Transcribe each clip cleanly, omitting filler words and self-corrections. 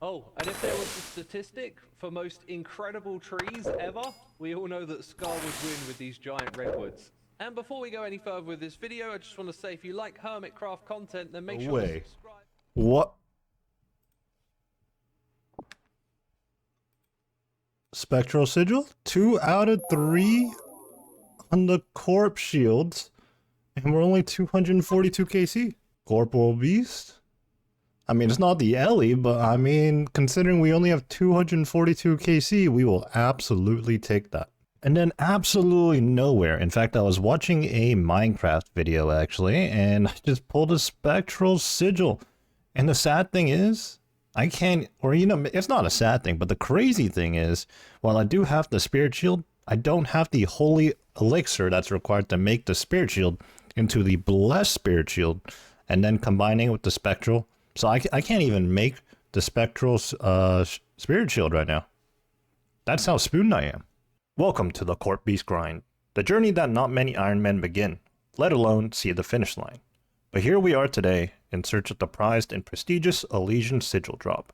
Oh, and if there was a statistic for most incredible trees ever, we all know that Scar would win with these giant redwoods. And before we go any further with this video, I just want to say if you like Hermitcraft content, then make sure to subscribe. What? Spectral sigil? 2 out of 3 on the corp shields. And we're only 242 KC. Corporeal beast? I mean, it's not the Ellie, but I mean, considering we only have 242 KC, we will absolutely take that. And then absolutely nowhere. In fact, I was watching a Minecraft video actually, and I just pulled a spectral sigil. And the sad thing is, I can't, or you know, it's not a sad thing, but the crazy thing is, while I do have the spirit shield, I don't have the holy elixir that's required to make the spirit shield into the blessed spirit shield, and then combining it with the spectral. So I can't even make the spectral spirit shield right now. That's how spooned I am. Welcome to the Corp Beast Grind, the journey that not many Ironmen begin, let alone see the finish line. But here we are today in search of the prized and prestigious Elysian Sigil drop,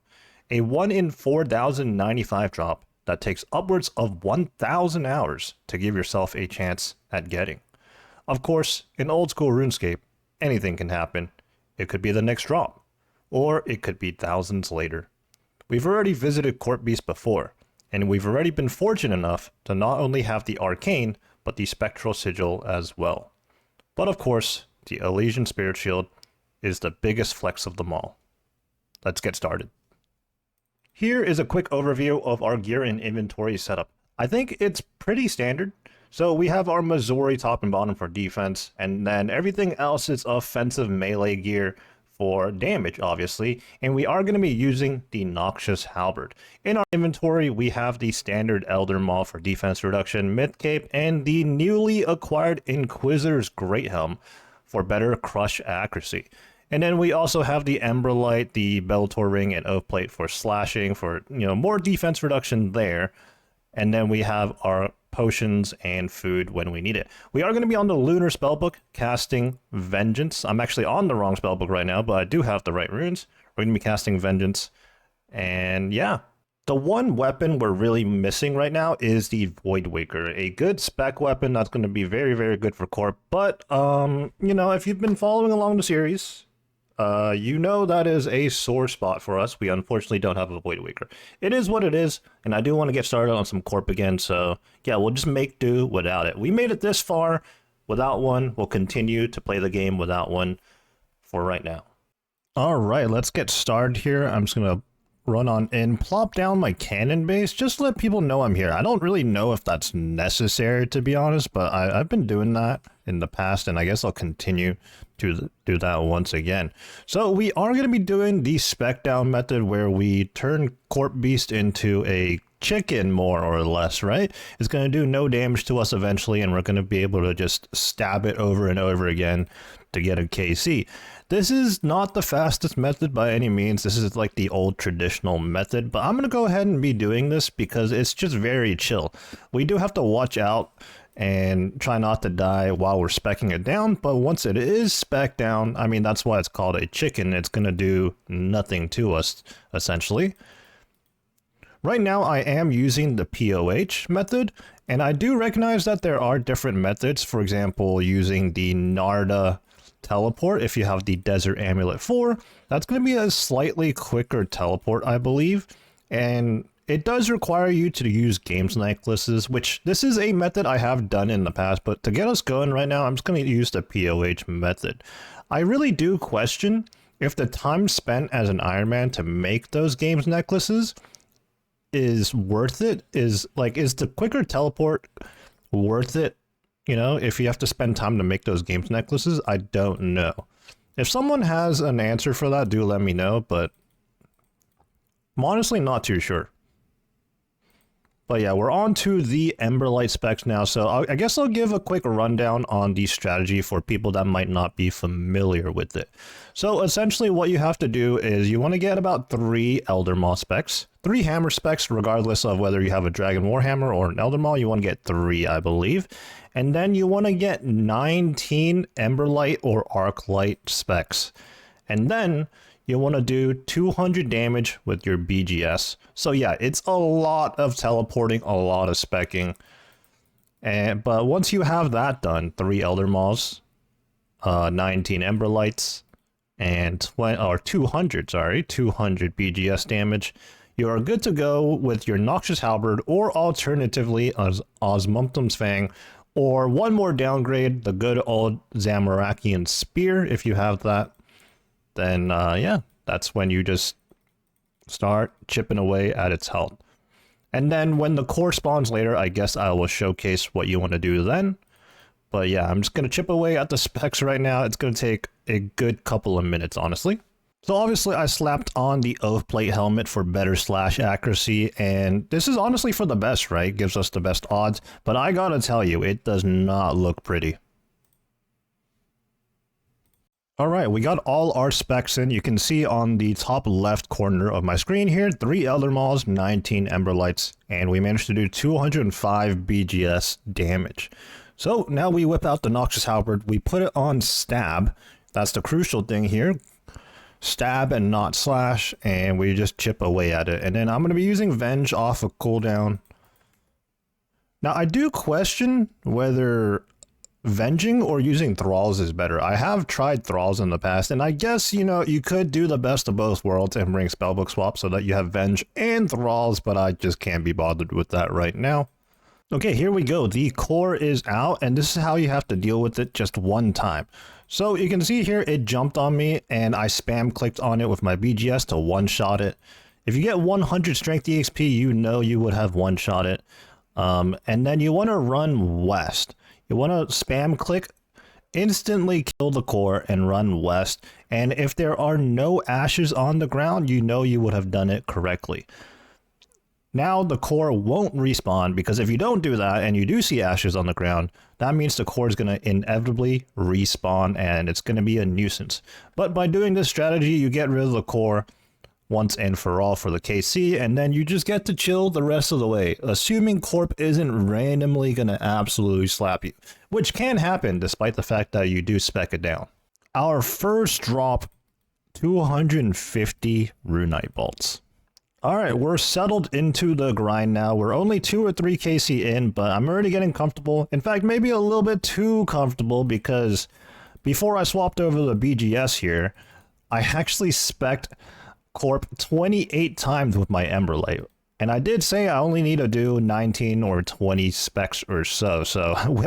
a 1 in 4,095 drop that takes upwards of 1,000 hours to give yourself a chance at getting. Of course, in old school RuneScape, anything can happen. It could be the next drop, or it could be thousands later. We've already visited Corp Beast before, and we've already been fortunate enough to not only have the arcane, but the spectral sigil as well. But of course, the Elysian Spirit Shield is the biggest flex of them all. Let's get started. Here is a quick overview of our gear and inventory setup. I think it's pretty standard. So we have our Missouri top and bottom for defense, and then everything else is offensive melee gear for damage, obviously, and we are going to be using the Noxious Halberd. In our inventory, we have the standard Elder Maul for defense reduction, Myth Cape, and the newly acquired Inquisitor's Great Helm for better crush accuracy. And then we also have the Ember Light, the Bellator Ring, and Oath Plate for slashing for, you know, more defense reduction there. And then we have our potions and food when we need it. We are going to be on the Lunar Spellbook, casting Vengeance. I'm actually on the wrong spellbook right now, but I do have the right runes. We're going to be casting Vengeance. And yeah, the one weapon we're really missing right now is the Voidwaker, a good spec weapon that's going to be very, very good for Corp. But, you know, if you've been following along the series, you know that is a sore spot for us. We unfortunately don't have a Voidwaker. It is what it is, and I do want to get started on some Corp again, so yeah, we'll just make do without it. We made it this far without one. We'll continue to play the game without one for right now. All right, let's get started here. I'm just going to run on in, plop down my cannon base, just to let people know I'm here. I don't really know if that's necessary, to be honest, but I've been doing that in the past, and I guess I'll continue to do that once again. So we are going to be doing the spec down method where we turn Corp Beast into a chicken, more or less, right? It's going to do no damage to us eventually, and we're going to be able to just stab it over and over again to get a KC. This is not the fastest method by any means. This is like the old traditional method, but I'm going to go ahead and be doing this because it's just very chill. We do have to watch out and try not to die while we're speccing it down, but once it is spec down, I mean, that's why it's called a chicken. It's going to do nothing to us, essentially. Right now, I am using the POH method, and I do recognize that there are different methods. For example, using the Narda teleport, if you have the Desert Amulet 4, that's going to be a slightly quicker teleport, I believe, and it does require you to use games necklaces, which this is a method I have done in the past, but to get us going right now, I'm just going to use the POH method. I really do question if the time spent as an Ironman to make those games necklaces is worth it. Is the quicker teleport worth it? You know, if you have to spend time to make those games necklaces, I don't know. If someone has an answer for that, do let me know, but I'm honestly not too sure. But yeah, we're on to the Emberlight specs now, so I guess I'll give a quick rundown on the strategy for people that might not be familiar with it. So essentially what you have to do is you want to get about 3 Elder Maul specs, 3 hammer specs, regardless of whether you have a Dragon Warhammer or an Elder Maul, you want to get 3, I believe. And then you want to get 19 Emberlight or Arclight specs. And then you want to do 200 damage with your BGS. So yeah, it's a lot of teleporting, a lot of specking. But once you have that done, 3 Elder Maws, 19 Ember Lights, and 200 BGS damage, you are good to go with your Noxious Halberd, or alternatively Osmumtum's Fang, or one more downgrade, the good old Zamorakian Spear. If you have that, then yeah, that's when you just start chipping away at its health. And then when the core spawns later, I guess I will showcase what you want to do then. But yeah, I'm just going to chip away at the specs right now. It's going to take a good couple of minutes, honestly. So obviously I slapped on the Oath Plate helmet for better slash accuracy, and this is honestly for the best, right? Gives us the best odds, but I gotta tell you, it does not look pretty. Alright, we got all our specs in. You can see on the top left corner of my screen here, 3 Elder Maws, 19 Ember Lights, and we managed to do 205 BGS damage. So now we whip out the Noxious Halberd, we put it on stab. That's the crucial thing here. Stab and not slash, and we just chip away at it. And then I'm going to be using Venge off of cooldown. Now I do question whether Venging or using Thralls is better. I have tried Thralls in the past, and I guess, you know, you could do the best of both worlds and bring Spellbook Swap so that you have Venge and Thralls, but I just can't be bothered with that right now. Okay, here we go. The core is out, and this is how you have to deal with it just one time. So you can see here, it jumped on me, and I spam clicked on it with my BGS to one-shot it. If you get 100 strength EXP, you know you would have one-shot it. And then you want to run west. You want to spam click, instantly kill the core, and run west. And if there are no ashes on the ground, you know you would have done it correctly. Now the core won't respawn, because if you don't do that and you do see ashes on the ground, that means the core is going to inevitably respawn and it's going to be a nuisance. But by doing this strategy, you get rid of the core once and for all for the KC, and then you just get to chill the rest of the way, assuming Corp isn't randomly going to absolutely slap you, which can happen despite the fact that you do spec it down. Our first drop, 250 Runite Bolts. Alright, we're settled into the grind now. We're only 2 or 3 KC in, but I'm already getting comfortable. In fact, maybe a little bit too comfortable, because before I swapped over the BGS here, I actually spec'd Corp 28 times with my Ember Light. And I did say I only need to do 19 or 20 specs or so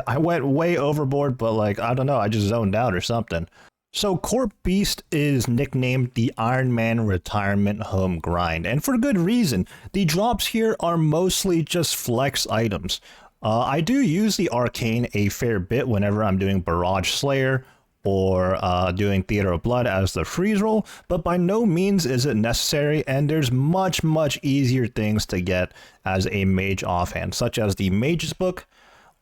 I went way overboard, but like, I don't know, I just zoned out or something. So Corp Beast is nicknamed the Ironman Retirement Home Grind, and for good reason. The drops here are mostly just flex items. I do use the Arcane a fair bit whenever I'm doing Barrage Slayer or doing Theater of Blood as the freeze roll, but by no means is it necessary, and there's much easier things to get as a mage offhand, such as the Mage's Book,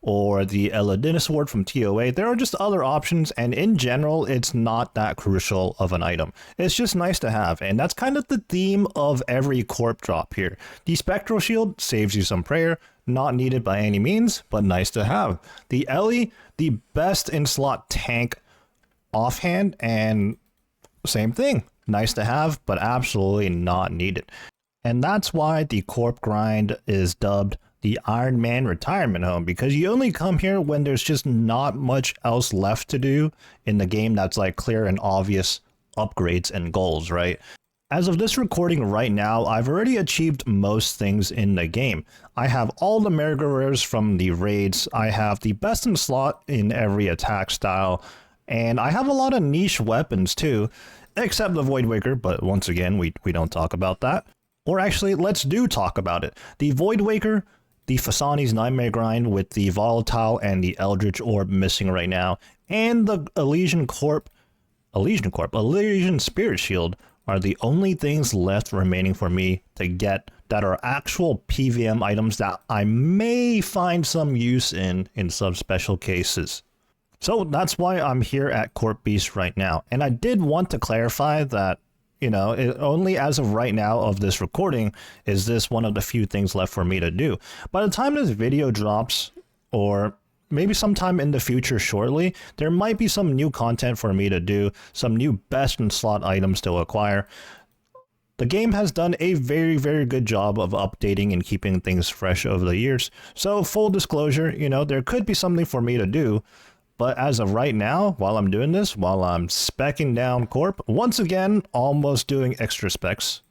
or the Eladin Sword from TOA. There are just other options, and in general, it's not that crucial of an item. It's just nice to have, and that's kind of the theme of every Corp drop here. The Spectral Shield saves you some prayer, not needed by any means, but nice to have. The Ellie, the best in slot tank offhand, and same thing. Nice to have, but absolutely not needed. And that's why the Corp grind is dubbed the Ironman Retirement Home, because you only come here when there's just not much else left to do in the game that's like clear and obvious upgrades and goals, right? As of this recording right now, I've already achieved most things in the game. I have all the Mega Rares from the raids, I have the best in slot in every attack style, and I have a lot of niche weapons too, except the Voidwaker, but once again, we don't talk about that. Or actually, let's do talk about it. The Voidwaker, the Fasani's Nightmare Grind with the Volatile and the Eldritch Orb missing right now, and the Elysian Spirit Shield are the only things left remaining for me to get that are actual PVM items that I may find some use in some special cases. So that's why I'm here at Corp Beast right now. And I did want to clarify that, you know, only as of right now of this recording is this one of the few things left for me to do. By the time this video drops, or maybe sometime in the future shortly, there might be some new content for me to do, some new best in slot items to acquire. The game has done a very, very good job of updating and keeping things fresh over the years. So full disclosure, you know, there could be something for me to do. But as of right now, while I'm doing this, while I'm specking down Corp, once again, almost doing extra specs.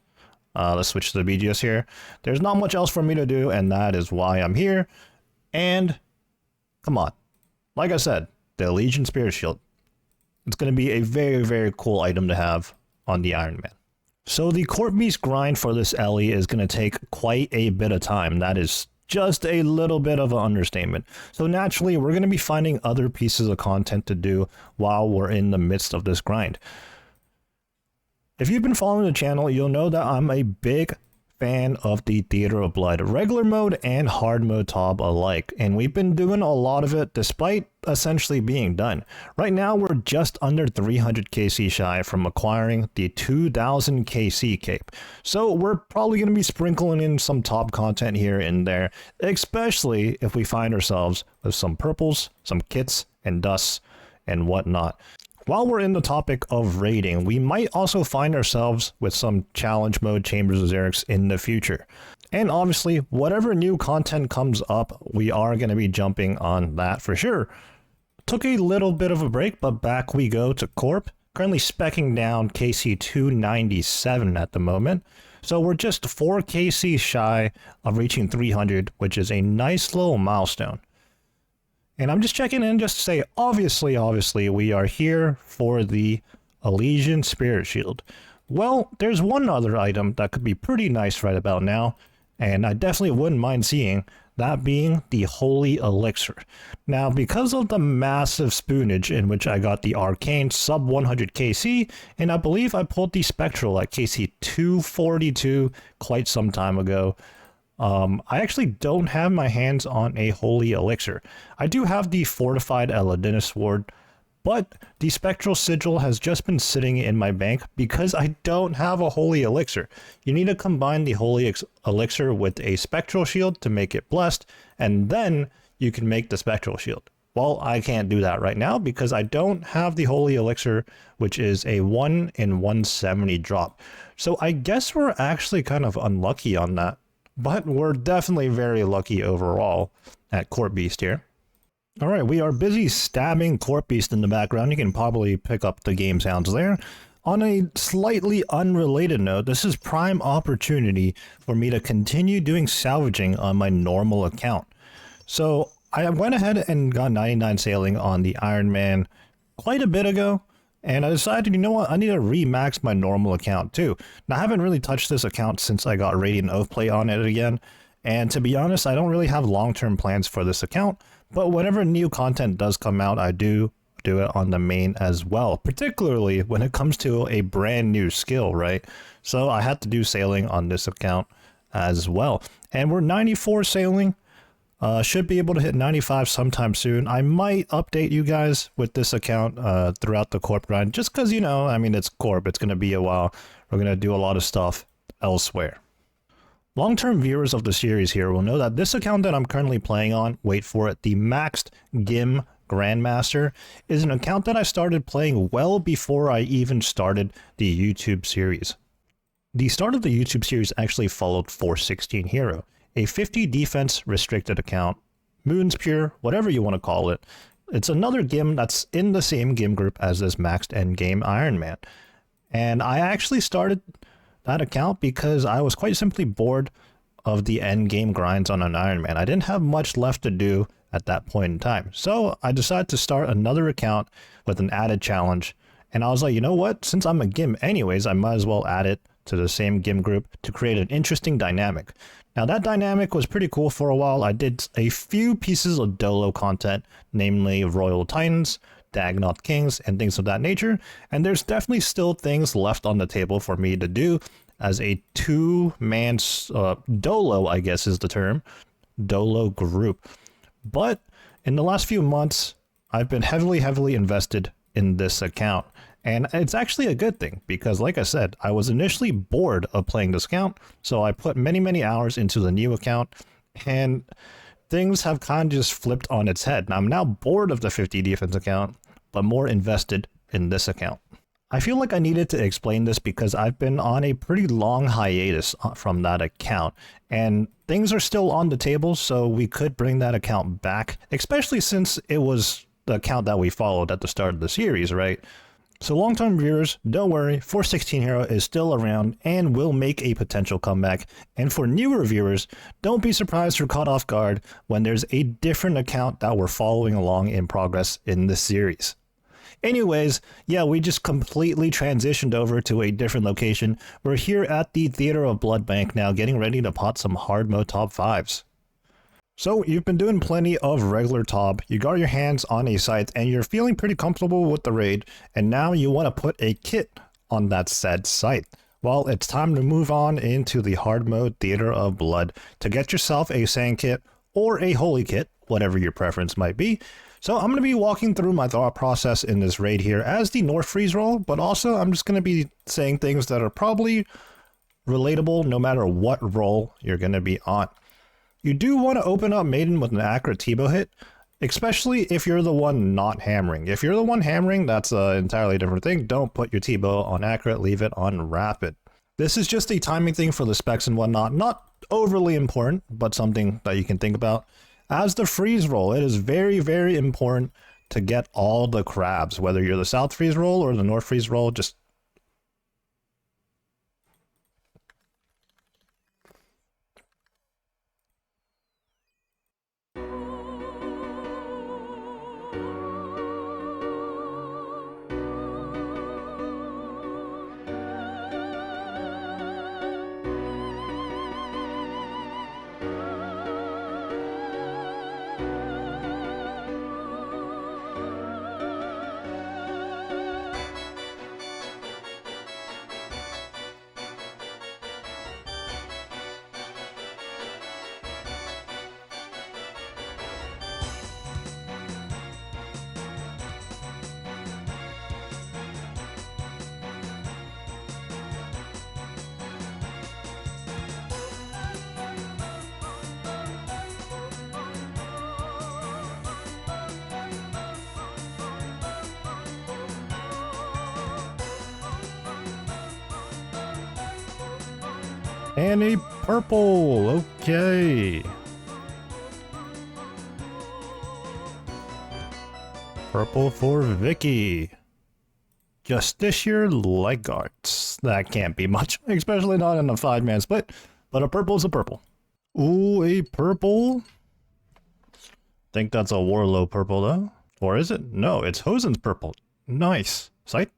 Let's switch to the BGS here. There's not much else for me to do, and that is why I'm here. And come on. Like I said, the Legion Spirit Shield. It's going to be a very, very cool item to have on the Ironman. So the Corp Beast grind for this Ellie is going to take quite a bit of time. That is just a little bit of an understatement. So naturally, we're going to be finding other pieces of content to do while we're in the midst of this grind. If you've been following the channel, you'll know that I'm a big fan of the Theater of Blood, regular mode and hard mode TOB alike, and we've been doing a lot of it despite essentially being done. Right now, we're just under 300 KC shy from acquiring the 2000 KC cape, so we're probably going to be sprinkling in some TOB content here and there, especially if we find ourselves with some purples, some kits, and dusts, and whatnot. While we're in the topic of raiding, we might also find ourselves with some challenge mode Chambers of Xerix in the future. And obviously, whatever new content comes up, we are going to be jumping on that for sure. Took a little bit of a break, but back we go to Corp. Currently specking down KC 297 at the moment. So we're just 4 KC shy of reaching 300, which is a nice little milestone. And I'm just checking in just to say, obviously, we are here for the Elysian Spirit Shield. Well, there's one other item that could be pretty nice right about now, and I definitely wouldn't mind seeing, that being the Holy Elixir. Now, because of the massive spoonage in which I got the Arcane sub 100 KC, and I believe I pulled the Spectral at KC 242 quite some time ago, I actually don't have my hands on a Holy Elixir. I do have the Fortified Eladina Sword, but the Spectral Sigil has just been sitting in my bank because I don't have a Holy Elixir. You need to combine the Holy Elixir with a Spectral Shield to make it blessed, and then you can make the Spectral Shield. Well, I can't do that right now because I don't have the Holy Elixir, which is a 1 in 170 drop. So I guess we're actually kind of unlucky on that. But we're definitely very lucky overall at Corp Beast here. Alright, we are busy stabbing Corp Beast in the background. You can probably pick up the game sounds there. On a slightly unrelated note, this is prime opportunity for me to continue doing salvaging on my normal account. So I went ahead and got 99 sailing on the Ironman quite a bit ago. And I decided, you know what, I need to remax my normal account too. Now, I haven't really touched this account since I got Radiant Oathplate on it again. And to be honest, I don't really have long-term plans for this account. But whenever new content does come out, I do it on the main as well. Particularly when it comes to a brand new skill, right? So I had to do sailing on this account as well. And we're 94 sailing. Should be able to hit 95 sometime soon. I might update you guys with this account throughout the Corp grind, just because, you know, I mean, it's Corp. It's going to be a while. We're going to do a lot of stuff elsewhere. Long-term viewers of the series here will know that this account that I'm currently playing on, wait for it, the Maxed Gim Grandmaster, is an account that I started playing well before I even started the YouTube series. The start of the YouTube series actually followed 416 Hero, a 50 defense restricted account, Moon's Pure, whatever you want to call it. It's another Gim that's in the same Gim group as this maxed endgame Ironman. And I actually started that account because I was quite simply bored of the endgame grinds on an Ironman. I didn't have much left to do at that point in time. So I decided to start another account with an added challenge. And I was like, you know what? Since I'm a Gim anyways, I might as well add it to the same Gim group to create an interesting dynamic. Now that dynamic was pretty cool for a while. I did a few pieces of Dolo content, namely Royal Titans, Dagnaught Kings, and things of that nature. And there's definitely still things left on the table for me to do as a two-man Dolo, I guess is the term, Dolo group. But in the last few months, I've been heavily invested in this account. And it's actually a good thing because, like I said, I was initially bored of playing this account. So I put many hours into the new account. And things have kind of just flipped on its head. And I'm now bored of the 50 defense account, but more invested in this account. I feel like I needed to explain this because I've been on a pretty long hiatus from that account, and things are still on the table, so we could bring that account back, especially since it was the account that we followed at the start of the series, right? So long-term viewers, don't worry, 416 Hero is still around and will make a potential comeback. And for newer viewers, don't be surprised or caught off guard when there's a different account that we're following along in progress in this series. Anyways, yeah, we just completely transitioned over to a different location. We're here at the Theater of Blood Bank now, getting ready to pot some hard mode top 5s. So you've been doing plenty of regular top, you got your hands on a scythe, and you're feeling pretty comfortable with the raid, and now you want to put a kit on that said scythe. Well, it's time to move on into the hard mode Theater of Blood to get yourself a sand kit or a holy kit, whatever your preference might be. So I'm going to be walking through my thought process in this raid here as the North Freeze roll, but also I'm just going to be saying things that are probably relatable no matter what roll you're going to be on. You do want to open up Maiden with an accurate T-bow hit, especially if you're the one not hammering. If you're the one hammering, that's an entirely different thing. Don't put your T-bow on accurate, leave it on rapid. This is just a timing thing for the specs and whatnot, not overly important, but something that you can think about. As the freeze roll, it is very, very important to get all the crabs, whether you're the South freeze roll or the North freeze roll, just and a purple. Okay. Purple for Vicky. Justiciar Legarts. That can't be much, especially not in a 5-man split, but a purple's a purple. Ooh, a purple. Think that's a Warlow purple though. Or is it? No, it's Hosen's purple. Nice. Sight.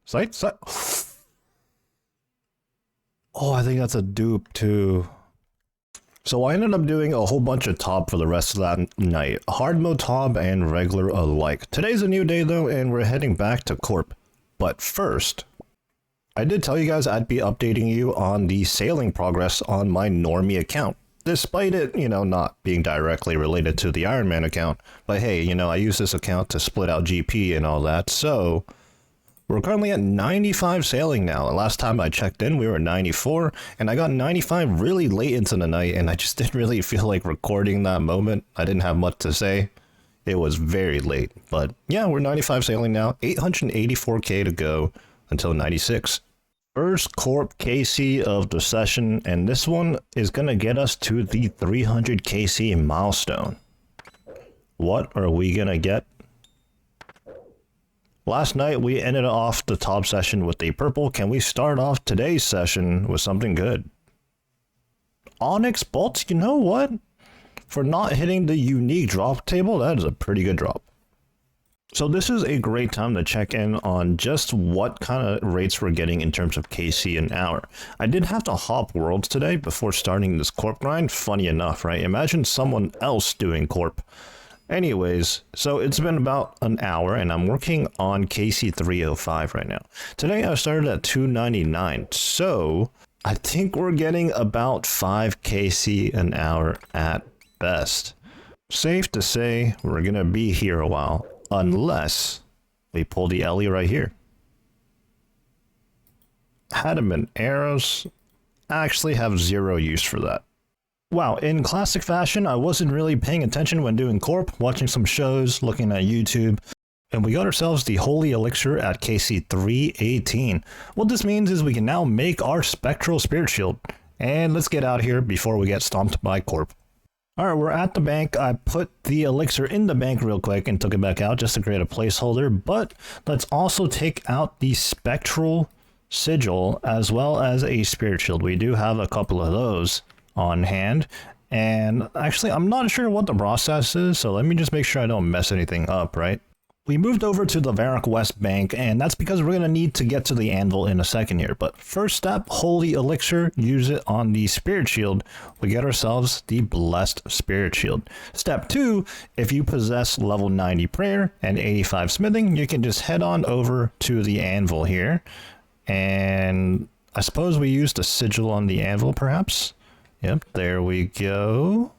Oh, I think that's a dupe too. So I ended up doing a whole bunch of top for the rest of that night. Hard mode top and regular alike. Today's a new day though, and we're heading back to Corp. But first, I did tell you guys I'd be updating you on the sailing progress on my normie account. Despite it, not being directly related to the Ironman account. But hey, I use this account to split out GP and all that, so we're currently at 95 sailing now. Last time I checked in, we were 94, and I got 95 really late into the night, and I just didn't really feel like recording that moment. I didn't have much to say. It was very late, but yeah, we're 95 sailing now, 884k to go until 96. First Corp KC of the session, and this one is going to get us to the 300 KC milestone. What are we going to get? Last night we ended off the top session with a purple. Can we start off today's session with something good? Onyx Bolts, you know what? For not hitting the unique drop table, that is a pretty good drop. So this is a great time to check in on just what kind of rates we're getting in terms of KC an hour. I did have to hop worlds today before starting this Corp grind. Funny enough, right? Imagine someone else doing Corp. Anyways, so it's been about an hour and I'm working on KC 305 right now. Today I started at 299, so I think we're getting about 5 KC an hour at best. Safe to say we're gonna be here a while, unless we pull the Ellie right here. Adamant arrows, I actually have zero use for that. Wow, in classic fashion, I wasn't really paying attention when doing Corp, watching some shows, looking at YouTube, and we got ourselves the Holy Elixir at KC 318. What this means is we can now make our Spectral Spirit Shield. And let's get out of here before we get stomped by Corp. Alright, we're at the bank. I put the elixir in the bank real quick and took it back out just to create a placeholder, but let's also take out the Spectral Sigil as well as a Spirit Shield. We do have a couple of those on hand, and actually I'm not sure what the process is, so let me just make sure I don't mess anything up, right? We moved over to the Varrock West Bank, and that's because we're going to need to get to the anvil in a second here. But first step, Holy Elixir, use it on the Spirit Shield. We get ourselves the Blessed Spirit Shield. Step 2, if you possess level 90 Prayer and 85 Smithing, you can just head on over to the anvil here. And I suppose we use the sigil on the anvil, perhaps? Yep, there we go.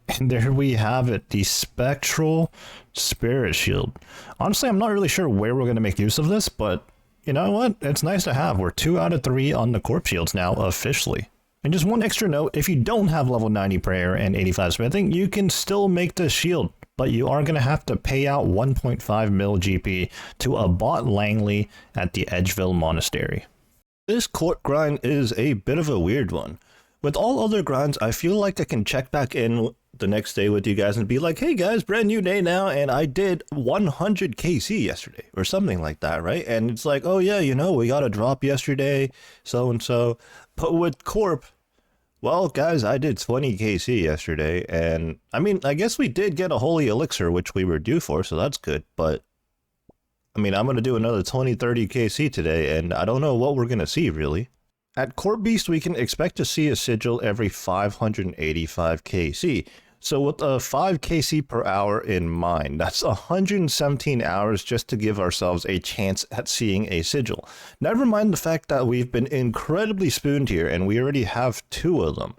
And there we have it, the Spectral Spirit Shield. Honestly, I'm not really sure where we're going to make use of this, but you know what? It's nice to have. We're 2 out of 3 on the Corp Shields now, officially. And just one extra note, if you don't have level 90 Prayer and 85 Smithing, you can still make this shield, but you are going to have to pay out 1.5 mil GP to Abbot Langley at the Edgeville Monastery. This Corp grind is a bit of a weird one. With all other grinds, I feel like I can check back in the next day with you guys and be like, hey guys, brand new day now, and I did 100 KC yesterday, or something like that, right? And it's like, oh yeah, you know, we got a drop yesterday, so-and-so. But with Corp, well, guys, I did 20 KC yesterday, and I mean, I guess we did get a Holy Elixir, which we were due for, so that's good, but I mean, I'm going to do another 20-30 KC today, and I don't know what we're going to see, really. At Corp Beast, we can expect to see a sigil every 585 KC. So with a 5 KC per hour in mind, that's 117 hours just to give ourselves a chance at seeing a sigil. Never mind the fact that we've been incredibly spooned here, and we already have 2 of them.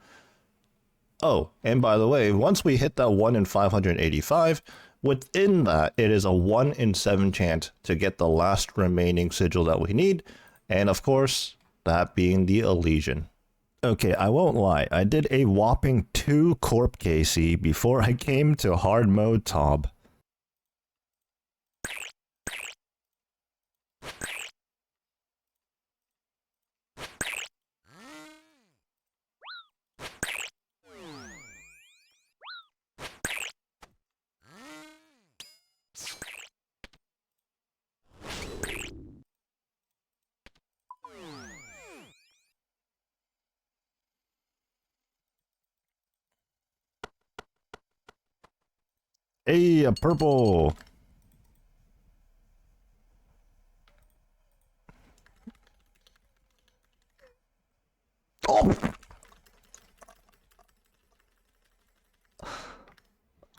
Oh, and by the way, once we hit that 1 in 585, within that, it is a 1 in 7 chance to get the last remaining sigil that we need, and of course, that being the Elysian. Okay, I won't lie, I did a whopping 2 Corp KC before I came to hard mode Tob. Hey, a purple! Oh!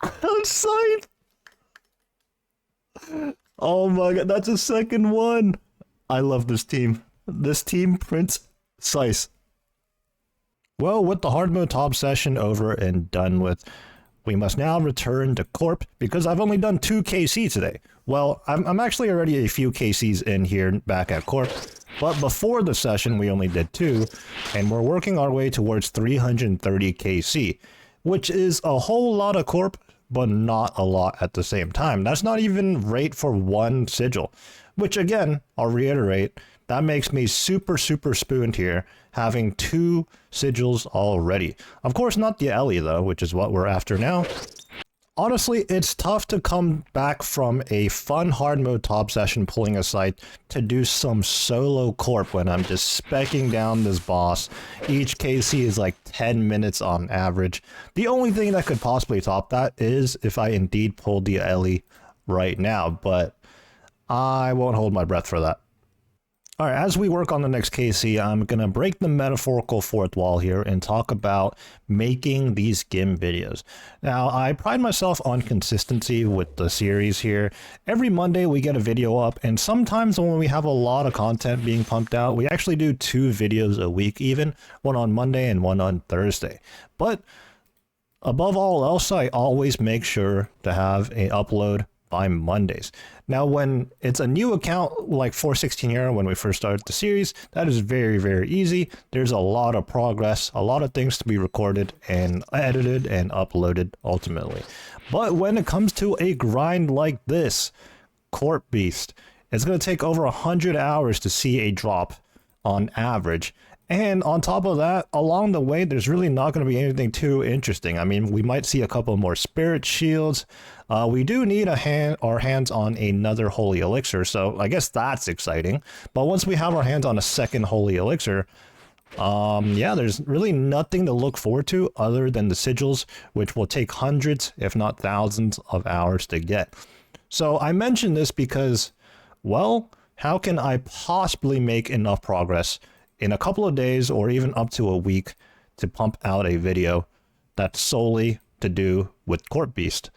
Outside! Oh my god, that's a second one! I love this team. This team prints Sice. Well, with the hard mode top session over and done with, we must now return to Corp, because I've only done 2 KC today. Well, I'm actually already a few KCs in here back at Corp, but before the session we only did 2, and we're working our way towards 330 KC, which is a whole lot of Corp, but not a lot at the same time. That's not even rate for 1 sigil, which again, I'll reiterate, that makes me super spooned here, having 2 sigils already. Of course, not the Ellie though, which is what we're after now. Honestly, it's tough to come back from a fun hard mode top session pulling a site to do some solo Corp when I'm just specking down this boss. Each KC is like 10 minutes on average. The only thing that could possibly top that is if I indeed pulled the Ellie right now, but I won't hold my breath for that. Alright, as we work on the next KC, I'm going to break the metaphorical fourth wall here and talk about making these GIM videos. Now, I pride myself on consistency with the series here. Every Monday we get a video up, and sometimes when we have a lot of content being pumped out, we actually do 2 videos a week even, one on Monday and one on Thursday. But above all else, I always make sure to have an upload by Mondays. Now, when it's a new account like 416 here, when we first started the series, that is very, very easy. There's a lot of progress, a lot of things to be recorded and edited and uploaded ultimately. But when it comes to a grind like this, Corp Beast, it's going to take over 100 hours to see a drop on average. And on top of that, along the way, there's really not going to be anything too interesting. I mean, we might see a couple more spirit shields. We do need our hands on another holy elixir, so I guess that's exciting. But once we have our hands on a second holy elixir, yeah, there's really nothing to look forward to other than the sigils, which will take hundreds, if not thousands, of hours to get. So I mention this because, well, how can I possibly make enough progress in a couple of days or even up to a week to pump out a video that's solely to do with Corp Beast?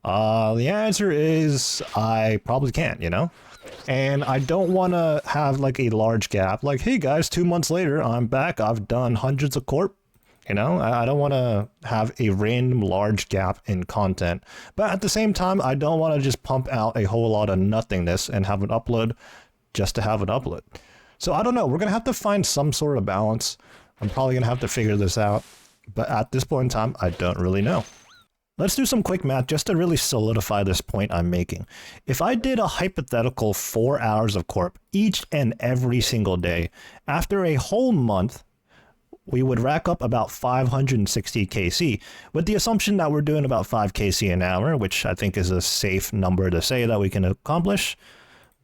The answer is I probably can't, you know? And I don't want to have like a large gap. Like, hey guys, 2 months later, I'm back. I've done hundreds of Corp. You know, I don't want to have a random large gap in content. But at the same time, I don't want to just pump out a whole lot of nothingness and have an upload just to have an upload. So I don't know. We're going to have to find some sort of balance. I'm probably going to have to figure this out. But at this point in time, I don't really know. Let's do some quick math just to really solidify this point I'm making. If I did a hypothetical 4 hours of Corp each and every single day, after a whole month, we would rack up about 560 KC, with the assumption that we're doing about 5 KC an hour, which I think is a safe number to say that we can accomplish.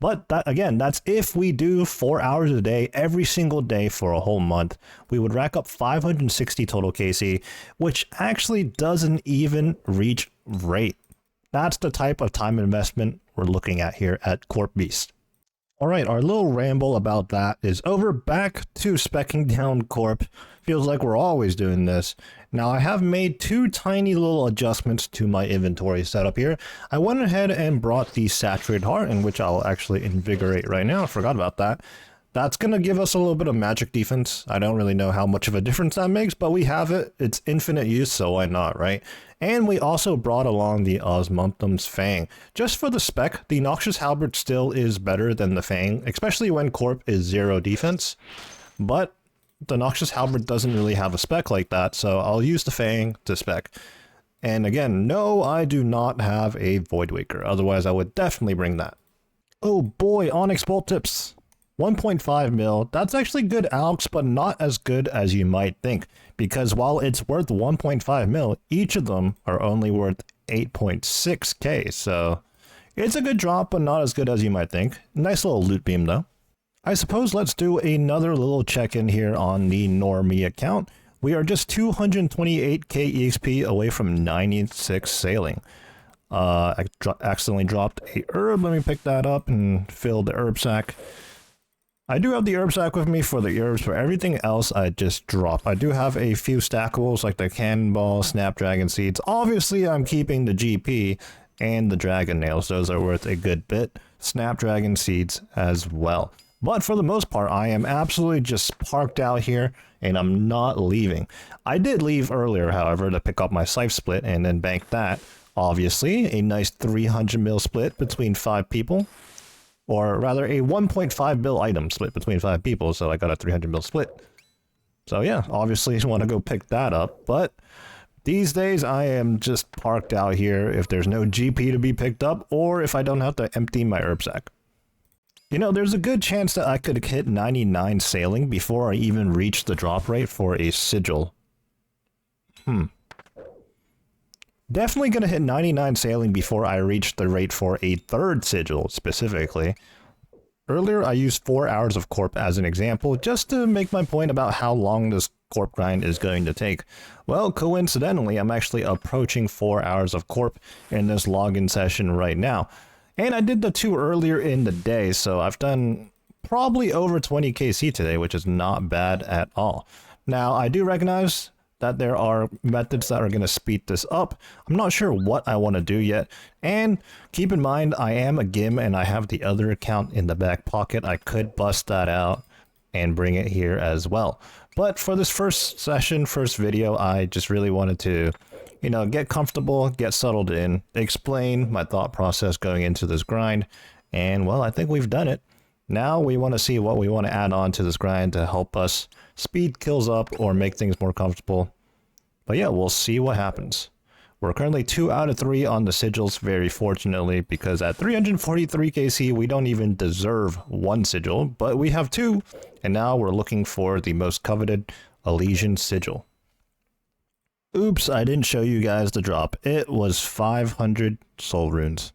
But that, again, that's if we do 4 hours a day, every single day for a whole month, we would rack up 560 total KC, which actually doesn't even reach rate. That's the type of time investment we're looking at here at Corp Beast. All right, our little ramble about that is over. Back to specking down Corp. Feels like we're always doing this. Now, I have made two tiny little adjustments to my inventory setup here. I went ahead and brought the Saturated Heart, in which I'll actually invigorate right now. I forgot about that. That's going to give us a little bit of magic defense. I don't really know how much of a difference that makes, but we have it. It's infinite use, so why not, right? And we also brought along the Osmunthum's Fang. Just for the spec, the Noxious Halberd still is better than the Fang, especially when Corp is 0 defense. But the Noxious Halberd doesn't really have a spec like that, so I'll use the Fang to spec. And again, no, I do not have a Voidwaker, otherwise I would definitely bring that. Oh boy, Onyx Bolt Tips. 1.5 mil, that's actually good alks, but not as good as you might think, because while it's worth 1.5 mil, each of them are only worth 8.6k, so it's a good drop, but not as good as you might think. Nice little loot beam though. I suppose let's do another little check-in here on the Normie account. We are just 228k EXP away from 96 sailing. I accidentally dropped a herb. Let me pick that up and fill the herb sack. I do have the herb sack with me for the herbs, for everything else I just dropped. I do have a few stackables like the cannonball, snapdragon seeds. Obviously I'm keeping the GP and the dragon nails. Those are worth a good bit. Snapdragon seeds as well. But for the most part, I am absolutely just parked out here and I'm not leaving. I did leave earlier, however, to pick up my scythe split and then bank that. Obviously, a nice 300 mil split between 5 people. Or rather, a 1.5 mil item split between 5 people, so I got a 300 mil split. So yeah, obviously you want to go pick that up, but these days I am just parked out here if there's no GP to be picked up, or if I don't have to empty my herb sack. You know, there's a good chance that I could hit 99 sailing before I even reach the drop rate for a sigil. Definitely going to hit 99 sailing before I reach the rate for a third sigil, specifically. Earlier, I used 4 hours of Corp as an example, just to make my point about how long this Corp grind is going to take. Well, coincidentally, I'm actually approaching 4 hours of Corp in this login session right now. And I did the 2 earlier in the day, so I've done probably over 20 KC today, which is not bad at all. Now, I do recognize that there are methods that are going to speed this up. I'm not sure what I want to do yet. And keep in mind, I am a GIM and I have the other account in the back pocket. I could bust that out and bring it here as well. But for this first session, first video, I just really wanted to, you know, get comfortable, get settled in, explain my thought process going into this grind. And well, I think we've done it. Now we want to see what we want to add on to this grind to help us speed kills up or make things more comfortable. But yeah, we'll see what happens. We're currently 2 out of 3 on the sigils, very fortunately, because at 343 KC, we don't even deserve 1 sigil, but we have 2, and now we're looking for the most coveted Elysian sigil. Oops, I didn't show you guys the drop. It was 500 soul runes.